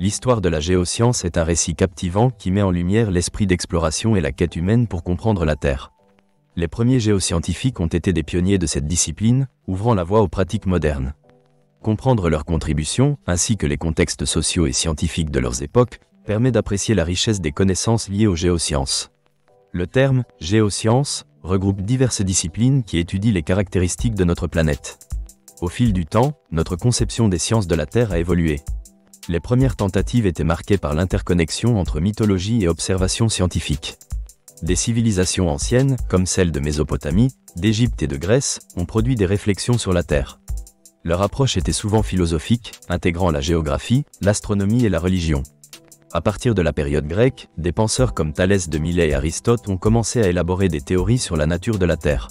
L'histoire de la géoscience est un récit captivant qui met en lumière l'esprit d'exploration et la quête humaine pour comprendre la Terre. Les premiers géoscientifiques ont été des pionniers de cette discipline, ouvrant la voie aux pratiques modernes. Comprendre leurs contributions, ainsi que les contextes sociaux et scientifiques de leurs époques, permet d'apprécier la richesse des connaissances liées aux géosciences. Le terme « géosciences » regroupe diverses disciplines qui étudient les caractéristiques de notre planète. Au fil du temps, notre conception des sciences de la Terre a évolué. Les premières tentatives étaient marquées par l'interconnexion entre mythologie et observation scientifique. Des civilisations anciennes, comme celles de Mésopotamie, d'Égypte et de Grèce, ont produit des réflexions sur la Terre. Leur approche était souvent philosophique, intégrant la géographie, l'astronomie et la religion. À partir de la période grecque, des penseurs comme Thalès de Milet et Aristote ont commencé à élaborer des théories sur la nature de la Terre.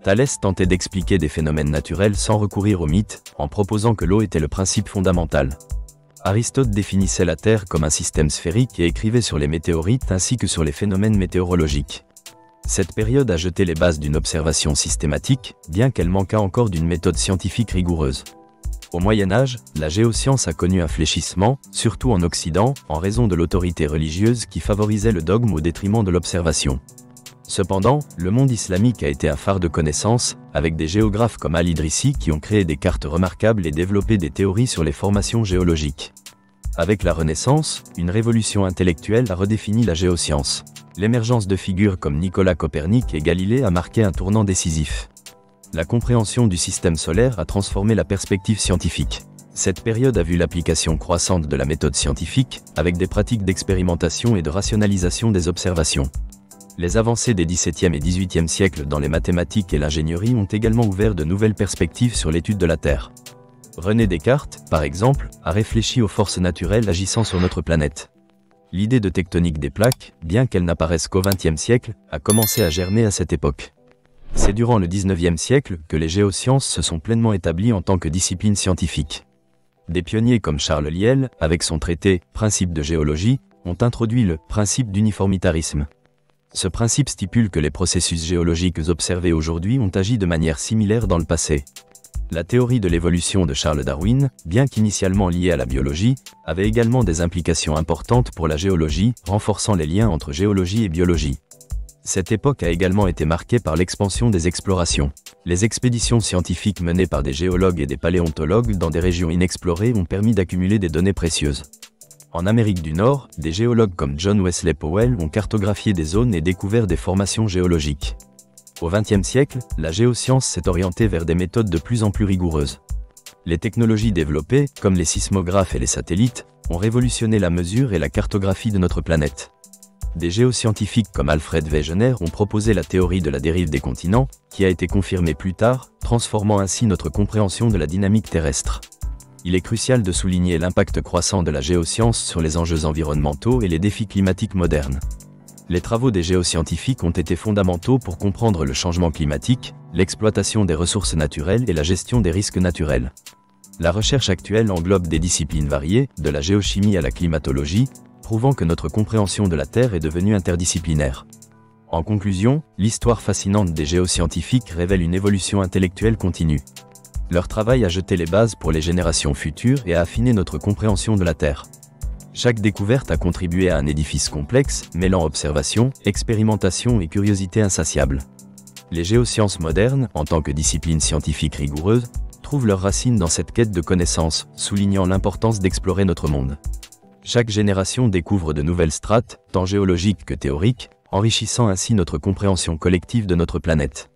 Thalès tentait d'expliquer des phénomènes naturels sans recourir aux mythes, en proposant que l'eau était le principe fondamental. Aristote définissait la Terre comme un système sphérique et écrivait sur les météorites ainsi que sur les phénomènes météorologiques. Cette période a jeté les bases d'une observation systématique, bien qu'elle manquât encore d'une méthode scientifique rigoureuse. Au Moyen-Âge, la géoscience a connu un fléchissement, surtout en Occident, en raison de l'autorité religieuse qui favorisait le dogme au détriment de l'observation. Cependant, le monde islamique a été un phare de connaissances, avec des géographes comme Al-Idrissi qui ont créé des cartes remarquables et développé des théories sur les formations géologiques. Avec la Renaissance, une révolution intellectuelle a redéfini la géoscience. L'émergence de figures comme Nicolas Copernic et Galilée a marqué un tournant décisif. La compréhension du système solaire a transformé la perspective scientifique. Cette période a vu l'application croissante de la méthode scientifique, avec des pratiques d'expérimentation et de rationalisation des observations. Les avancées des XVIIe et XVIIIe siècles dans les mathématiques et l'ingénierie ont également ouvert de nouvelles perspectives sur l'étude de la Terre. René Descartes, par exemple, a réfléchi aux forces naturelles agissant sur notre planète. L'idée de tectonique des plaques, bien qu'elle n'apparaisse qu'au XXe siècle, a commencé à germer à cette époque. C'est durant le XIXe siècle que les géosciences se sont pleinement établies en tant que discipline scientifique. Des pionniers comme Charles Lyell, avec son traité « Principe de géologie », ont introduit le « principe d'uniformitarisme ». Ce principe stipule que les processus géologiques observés aujourd'hui ont agi de manière similaire dans le passé. La théorie de l'évolution de Charles Darwin, bien qu'initialement liée à la biologie, avait également des implications importantes pour la géologie, renforçant les liens entre géologie et biologie. Cette époque a également été marquée par l'expansion des explorations. Les expéditions scientifiques menées par des géologues et des paléontologues dans des régions inexplorées ont permis d'accumuler des données précieuses. En Amérique du Nord, des géologues comme John Wesley Powell ont cartographié des zones et découvert des formations géologiques. Au XXe siècle, la géoscience s'est orientée vers des méthodes de plus en plus rigoureuses. Les technologies développées, comme les sismographes et les satellites, ont révolutionné la mesure et la cartographie de notre planète. Des géoscientifiques comme Alfred Wegener ont proposé la théorie de la dérive des continents, qui a été confirmée plus tard, transformant ainsi notre compréhension de la dynamique terrestre. Il est crucial de souligner l'impact croissant de la géoscience sur les enjeux environnementaux et les défis climatiques modernes. Les travaux des géoscientifiques ont été fondamentaux pour comprendre le changement climatique, l'exploitation des ressources naturelles et la gestion des risques naturels. La recherche actuelle englobe des disciplines variées, de la géochimie à la climatologie, prouvant que notre compréhension de la Terre est devenue interdisciplinaire. En conclusion, l'histoire fascinante des géoscientifiques révèle une évolution intellectuelle continue. Leur travail a jeté les bases pour les générations futures et a affiné notre compréhension de la Terre. Chaque découverte a contribué à un édifice complexe, mêlant observation, expérimentation et curiosité insatiable. Les géosciences modernes, en tant que discipline scientifique rigoureuse, trouvent leurs racines dans cette quête de connaissances, soulignant l'importance d'explorer notre monde. Chaque génération découvre de nouvelles strates, tant géologiques que théoriques, enrichissant ainsi notre compréhension collective de notre planète.